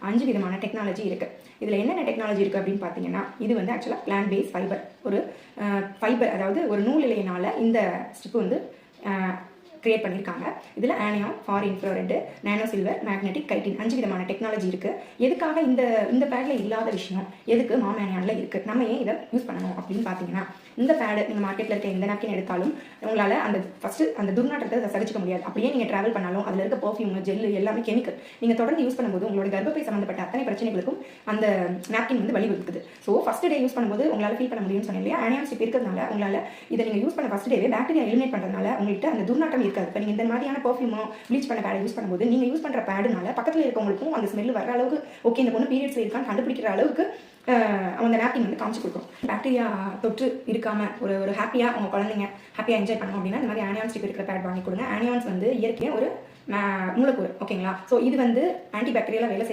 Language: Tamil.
5 விதமான டெக்னாலஜி இருக்குது. இதில் என்னென்ன டெக்னாலஜி இருக்குது அப்படின்னு பார்த்தீங்கன்னா, இது வந்து ஆக்சுவலாக பிளான்ட் பேஸ் ஃபைபர், ஒரு ஃபைபர், அதாவது ஒரு நூல் இலையினால் இந்த ஸ்ட்ரிப் வந்து கிரியேட் பண்ணியிருக்காங்க. இதில் anion, for infrared, nano silver, magnetic, chitin 5 விதமான டெக்னாலஜி இருக்குது. எதுக்காக இந்த பேடில் இல்லாத விஷயம் எதுக்கு மாமேனியானில் இருக்குது? நம்ம ஏன் இதை யூஸ் பண்ணணும் அப்படின்னு பார்த்தீங்கன்னா, இந்த பேடு நீங்கள் மார்க்கெட்டில் இருக்க எந்த நாப்கின் எடுத்தாலும் உங்களால் அந்த துர்நாற்றத்தை அதை சகிச்சிக்க முடியாது. அப்படியே நீங்கள் ட்ராவல் பண்ணாலும் அதில் இருக்க பர்ஃப்யூம், ஜெல்லு எல்லாமே கெமிக்கல். நீங்கள் தொடர்ந்து யூஸ் பண்ணும்போது உங்களோட கர்ப்பப்பை சம்மந்தப்பட்ட அத்தனை பிரச்சனைகளுக்கும் அந்த நாப்கின் வந்து வழிவகுக்குது. ஸோ ஃபஸ்ட் டே யூஸ் பண்ணும்போது உங்களால் ஃபீல் பண்ண முடியும்னு சொன்னேன் இல்லையா? ஆனியான் ஸ்ட்ரிப் இருக்கிறதுனால உங்களால் இதை நீங்கள் யூஸ் பண்ண ஃபஸ்ட் டேவே பாக்டீரியா எலிமினேட் பண்ணுறதுனால உங்கள்கிட்ட அந்த துர்நாற்றம் இருக்காது. இப்போ நீங்கள் இந்த மாதிரியான பர்ஃப்யூமோ ப்ளீச் பண்ண பேடை யூஸ் பண்ணும்போது நீங்கள் யூஸ் பண்ணுற பேடுனால பக்கத்தில் இருக்கவங்களுக்கும் அந்த ஸ்மெல் வர அளவுக்கு, ஓகே இந்த பொண்ணு பீரியட்ஸில் இருக்கான்னு கண்டுபிடிக்கிற அளவுக்கு அந்த நாப்கின் வந்து காமிச்சு கொடுக்கும். பாக்டீரியா தொற்று இருக்காம ஒரு ஹாப்பியாக உங்கள் குழந்தைங்க ஹாப்பியாக என்ஜாய் பண்ணணும் அப்படின்னா இந்த மாதிரி ஆனியான் ஸ்ட்ரிப் இருக்கிற பேட் வாங்கி கொடுங்க. ஆனியான்ஸ் வந்து இயற்கையாக ஒரு மூலக்கூறு, ஓகேங்களா? ஸோ இது வந்து ஆன்டி பாக்டீரியலாக வேலை செய்யுது.